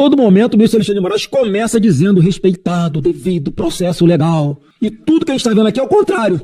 todo momento o ministro Alexandre de Moraes começa dizendo respeitado, devido, processo legal. E tudo que a gente está vendo aqui é o contrário.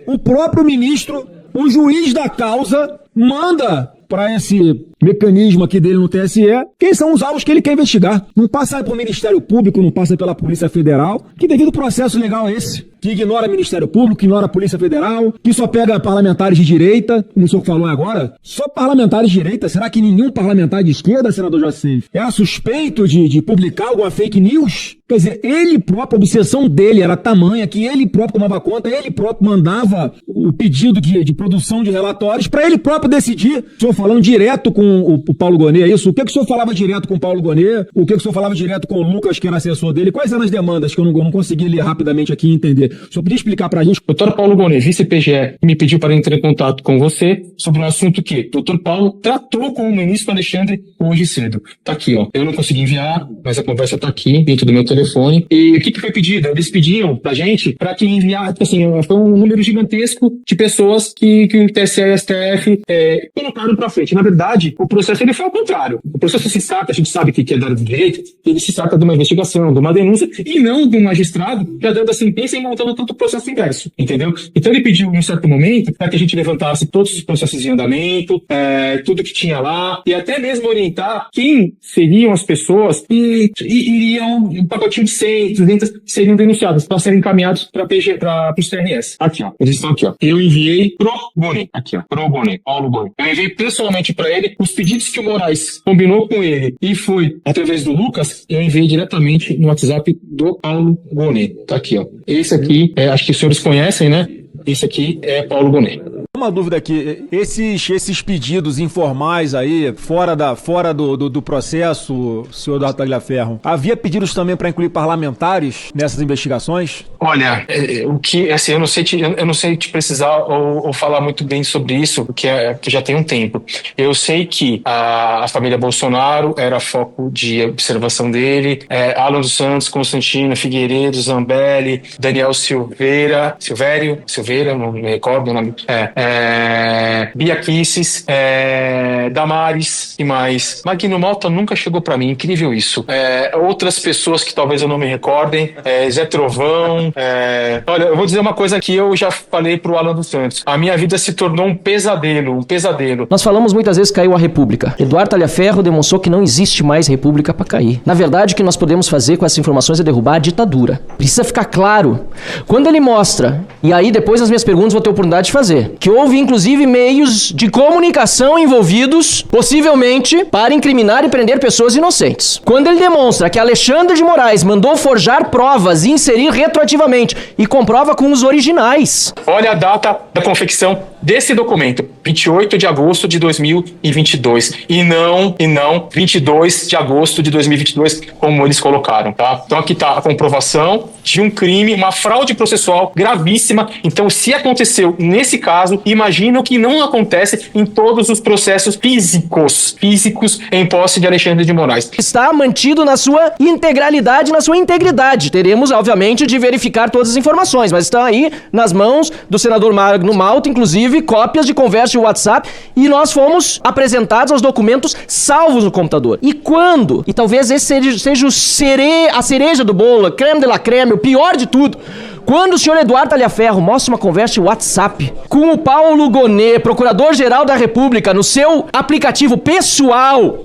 O próprio ministro, o juiz da causa, manda para esse mecanismo aqui dele no TSE, quem são os alvos que ele quer investigar. Não passa pelo Ministério Público, não passa pela Polícia Federal. Que devido processo legal é esse? Que ignora o Ministério Público, que ignora a Polícia Federal, que só pega parlamentares de direita, como o senhor falou agora, só parlamentares de direita. Será que nenhum parlamentar de esquerda, senador Joacim, é suspeito de publicar alguma fake news? Quer dizer, ele próprio, a obsessão dele era tamanha que ele próprio tomava conta, ele próprio mandava o pedido de produção de relatórios para ele próprio decidir. O senhor falando direto com o Paulo Gonet, é isso? O que o senhor falava direto com o Paulo Gonet? O que o senhor falava direto com o Lucas, que era assessor dele? Quais eram as demandas que eu não consegui ler rapidamente aqui e entender? O senhor podia explicar pra gente? Doutor Paulo Gonet, vice-PGE, me pediu para entrar em contato com você sobre um assunto que o doutor Paulo tratou com o ministro Alexandre hoje cedo. Tá aqui, ó. Eu não consegui enviar, mas a conversa tá aqui, dentro do meu telefone. E o que foi pedido? Eles pediam pra gente para que enviar, assim, foi um número gigantesco de pessoas que o TSE e o STF colocaram pra frente. Na verdade, o processo ele foi ao contrário. O processo se trata, a gente sabe que é da área do direito, ele se trata de uma investigação, de uma denúncia, e não de um magistrado já dando a sentença e montando todo o processo inverso, entendeu? Então ele pediu em um certo momento para que a gente levantasse todos os processos em andamento, tudo que tinha lá, e até mesmo orientar quem seriam as pessoas que iriam um pacotinho de 100, 200 que seriam denunciados para serem encaminhados para os CRS. Aqui, ó. Eles estão aqui, ó. Eu enviei pro Gonet. Aqui, ó. Pro Gonet. Paulo Gonet. Eu enviei pessoalmente para ele os pedidos que o Moraes combinou com ele e foi através do Lucas, eu enviei diretamente no WhatsApp do Paulo Gonet. Tá aqui, ó. Esse aqui, acho que os senhores conhecem, né? Esse aqui é Paulo Gonet. Uma dúvida aqui, esses pedidos informais aí, fora do processo, senhor Eduardo Tagliaferro, havia pedidos também para incluir parlamentares nessas investigações? Olha, o que, assim, eu não sei te precisar ou falar muito bem sobre isso, porque já tem um tempo. Eu sei que a família Bolsonaro era foco de observação dele, Alan dos Santos, Constantino Figueiredo, Zambelli, Daniel Silveira, não me recordo o nome, Bia Kicis, Damares e mais. Magno Malta nunca chegou pra mim, incrível isso. Outras pessoas que talvez eu não me recordem, Zé Trovão. Olha, eu vou dizer uma coisa que eu já falei pro Alan dos Santos. A minha vida se tornou um pesadelo. Nós falamos muitas vezes que caiu a República. Eduardo Tagliaferro demonstrou que não existe mais República pra cair. Na verdade, o que nós podemos fazer com essas informações é derrubar a ditadura. Precisa ficar claro. Quando ele mostra, e aí depois nas minhas perguntas vou ter oportunidade de fazer, que houve inclusive meios de comunicação envolvidos, possivelmente, para incriminar e prender pessoas inocentes. Quando ele demonstra que Alexandre de Moraes mandou forjar provas e inserir retroativamente e comprova com os originais. Olha a data da confecção desse documento, 28 de agosto de 2022, e não 22 de agosto de 2022, como eles colocaram, tá? Então aqui tá a comprovação de um crime, uma fraude processual gravíssima. Então, se aconteceu nesse caso, imagino que não acontece em todos os processos físicos em posse de Alexandre de Moraes. Está mantido na sua integralidade, na sua integridade. Teremos, obviamente, de verificar todas as informações, mas estão aí nas mãos do senador Magno Malta, inclusive cópias de conversa de WhatsApp, e nós fomos apresentados aos documentos salvos no computador. E quando? E talvez esse seja a cereja do bolo, creme de la creme, o pior de tudo. Quando o senhor Eduardo Tagliaferro mostra uma conversa de WhatsApp com o Paulo Gonet, procurador-geral da República, no seu aplicativo pessoal,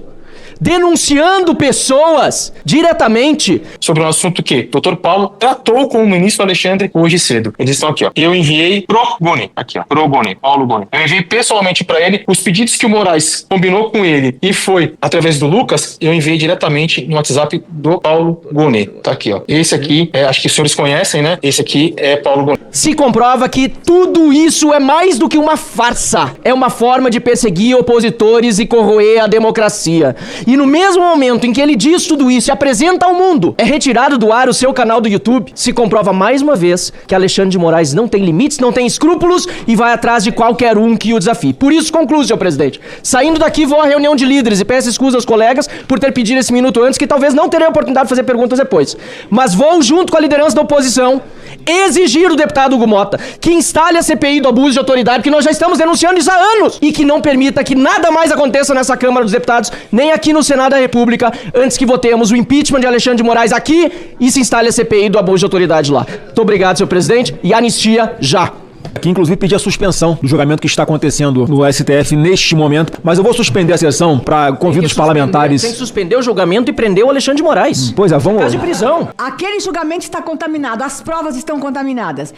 denunciando pessoas diretamente sobre um assunto que o Dr. Paulo tratou com o ministro Alexandre hoje cedo. Eles estão aqui, ó. Eu enviei pro Gonet, aqui, ó, pro Gonet, Paulo Gonet. Eu enviei pessoalmente para ele os pedidos que o Moraes combinou com ele e foi através do Lucas, eu enviei diretamente no WhatsApp do Paulo Gonet. Tá aqui, ó. Esse aqui, acho que os senhores conhecem, né? Esse aqui é Paulo Gonet. Se comprova que tudo isso é mais do que uma farsa. É uma forma de perseguir opositores e corroer a democracia. E no mesmo momento em que ele diz tudo isso e apresenta ao mundo, é retirado do ar o seu canal do YouTube, se comprova mais uma vez que Alexandre de Moraes não tem limites, não tem escrúpulos e vai atrás de qualquer um que o desafie. Por isso, concluo, senhor presidente. Saindo daqui, vou à reunião de líderes e peço escusa aos colegas por ter pedido esse minuto antes, que talvez não terei a oportunidade de fazer perguntas depois. Mas vou junto com a liderança da oposição exigir do deputado Hugo Mota que instale a CPI do abuso de autoridade, porque nós já estamos denunciando isso há anos, e que não permita que nada mais aconteça nessa Câmara dos Deputados, nem aqui no Senado da República, antes que votemos o impeachment de Alexandre de Moraes aqui e se instale a CPI do abuso de autoridade lá. Muito obrigado, senhor presidente, e anistia já. Que inclusive pedir a suspensão do julgamento que está acontecendo no STF neste momento, mas eu vou suspender a sessão para convido os parlamentares. Tem que suspender o julgamento e prender o Alexandre de Moraes. Pois é, vamos. Caso de prisão. Aquele julgamento está contaminado, as provas estão contaminadas.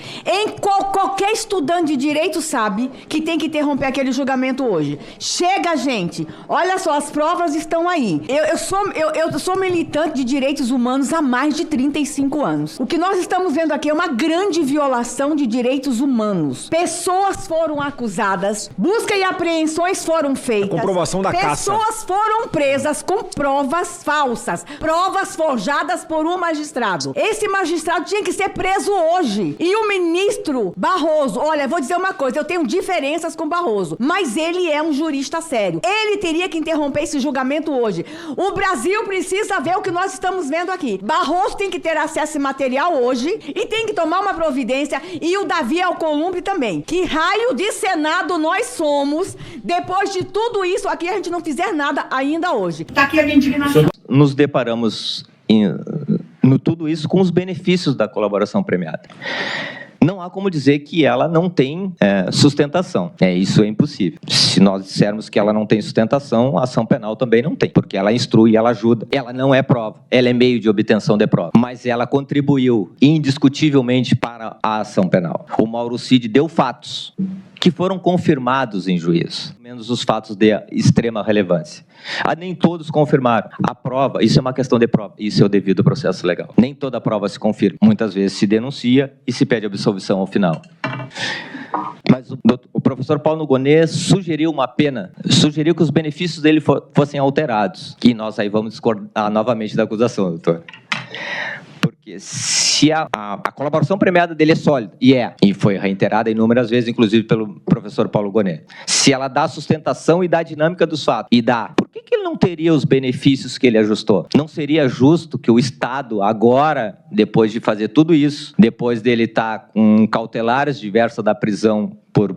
Qualquer estudante de direito sabe que tem que interromper aquele julgamento hoje. Chega, gente. Olha só, as provas estão aí. Eu sou militante de direitos humanos há mais de 35 anos. O que nós estamos vendo aqui é uma grande violação de direitos humanos. Pessoas foram acusadas, busca e apreensões foram feitas. A comprovação da caça. Pessoas foram presas com provas falsas, provas forjadas por um magistrado. Esse magistrado tinha que ser preso hoje. E o ministro Barroso, olha, vou dizer uma coisa, eu tenho diferenças com Barroso, mas ele é um jurista sério. Ele teria que interromper esse julgamento hoje. O Brasil precisa ver o que nós estamos vendo aqui. Barroso tem que ter acesso a esse material hoje e tem que tomar uma providência, e o Davi Alcolumbre também. Que raio de Senado nós somos, depois de tudo isso aqui, a gente não fizer nada ainda hoje. Tá aqui a minha indignação. Nos deparamos no tudo isso com os benefícios da colaboração premiada. Não há como dizer que ela não tem sustentação. Isso é impossível. Se nós dissermos que ela não tem sustentação, a ação penal também não tem, porque ela instrui, ela ajuda. Ela não é prova, ela é meio de obtenção de prova, mas ela contribuiu indiscutivelmente para a ação penal. O Mauro Cid deu fatos que foram confirmados em juízo, menos os fatos de extrema relevância. Nem todos confirmaram. A prova, isso é uma questão de prova, isso é o devido processo legal. Nem toda prova se confirma. Muitas vezes se denuncia e se pede absolvição ao final. Mas o professor Paulo Gonet sugeriu uma pena, sugeriu que os benefícios dele fossem alterados. E nós aí vamos discordar novamente da acusação, doutor. Porque se a colaboração premiada dele é sólida, e foi reiterada inúmeras vezes, inclusive pelo professor Paulo Gonet, se ela dá sustentação e dá dinâmica dos fatos, por que ele não teria os benefícios que ele ajustou? Não seria justo que o Estado agora, depois de fazer tudo isso, depois dele estar com cautelares diversas da prisão por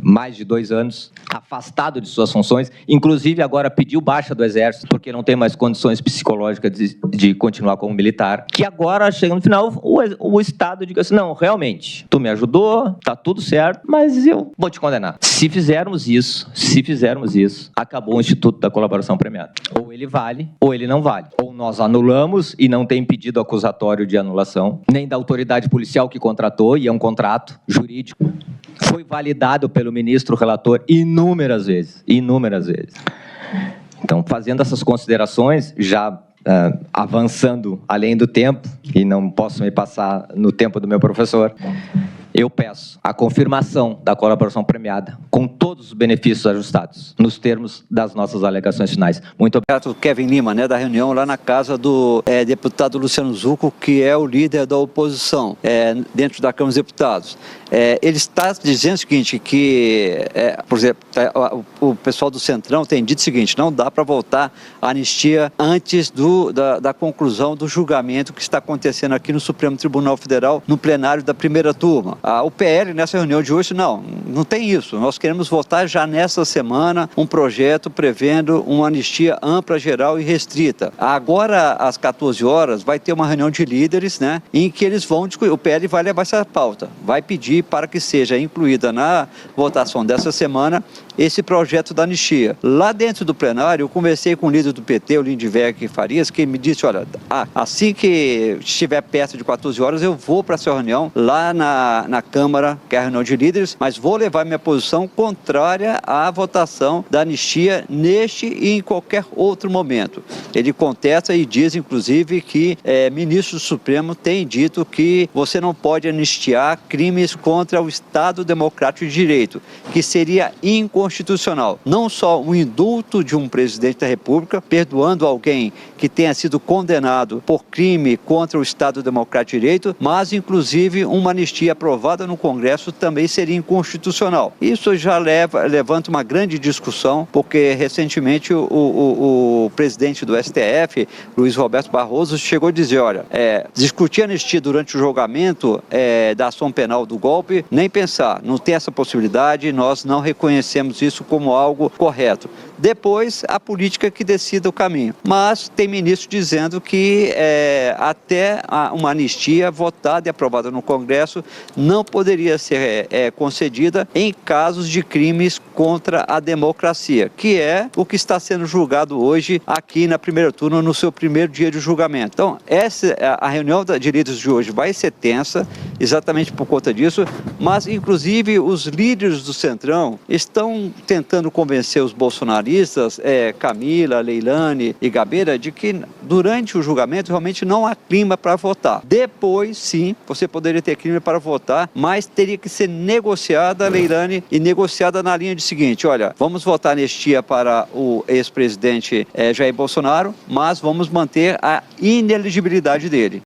mais de 2 anos, afastado de suas funções, inclusive agora pediu baixa do Exército, porque não tem mais condições psicológicas de continuar como militar, que agora, chega no final, o Estado diga assim, não, realmente, tu me ajudou, tá tudo certo, mas eu vou te condenar. Se fizermos isso, acabou o Instituto da Colaboração Premiada. Ou ele vale, ou ele não vale. Ou nós anulamos e não tem pedido acusatório de anulação, nem da autoridade policial que contratou, e é um contrato jurídico. Foi validado pelo ministro relator inúmeras vezes. Então, fazendo essas considerações, já avançando além do tempo, e não posso me passar no tempo do meu professor, eu peço a confirmação da colaboração premiada com todos os benefícios ajustados, nos termos das nossas alegações finais. Muito obrigado. Kevin Lima, da reunião lá na casa do deputado Luciano Zucco, que é o líder da oposição dentro da Câmara dos Deputados. Ele está dizendo o seguinte, que, por exemplo, o pessoal do Centrão tem dito o seguinte, não dá para voltar a anistia antes da conclusão do julgamento que está acontecendo aqui no Supremo Tribunal Federal, no plenário da primeira turma. O PL, nessa reunião de hoje, não tem isso. Nós queremos votar já nessa semana um projeto prevendo uma anistia ampla, geral e restrita. Agora, às 14 horas, vai ter uma reunião de líderes, em que eles vão discutir, o PL vai levar essa pauta, vai pedir para que seja incluída na votação dessa semana esse projeto da anistia. Lá dentro do plenário, eu conversei com o líder do PT, o Lindbergh Farias, que me disse, olha, assim que estiver perto de 14 horas, eu vou para essa reunião lá na Câmara, que é a reunião de líderes, mas vou levar minha posição contrária à votação da anistia neste e em qualquer outro momento. Ele contesta e diz, inclusive, que ministros do Supremo têm dito que você não pode anistiar crimes contra o Estado Democrático de Direito, que seria inconstitucional. Não só o indulto de um presidente da República, perdoando alguém que tenha sido condenado por crime contra o Estado Democrático de Direito, mas, inclusive, uma anistia aprovada aprovada no Congresso também seria inconstitucional. Isso já levanta uma grande discussão, porque recentemente o presidente do STF, Luiz Roberto Barroso, chegou a dizer, olha, discutir anistia durante o julgamento da ação penal do golpe, nem pensar, não tem essa possibilidade, nós não reconhecemos isso como algo correto. Depois, a política que decida o caminho. Mas tem ministro dizendo que até uma anistia votada e aprovada no Congresso não poderia ser concedida em casos de crimes contra a democracia, que é o que está sendo julgado hoje aqui na primeira turma, no seu primeiro dia de julgamento. Então, a reunião de líderes de hoje vai ser tensa, exatamente por conta disso, mas, inclusive, os líderes do Centrão estão tentando convencer os bolsonaristas, Camila, Leilani e Gabeira, de que durante o julgamento realmente não há clima para votar. Depois, sim, você poderia ter clima para votar, mas teria que ser negociada, Leilani, e negociada na linha de seguinte, olha, vamos votar anistia para o ex-presidente Jair Bolsonaro, mas vamos manter a inelegibilidade dele.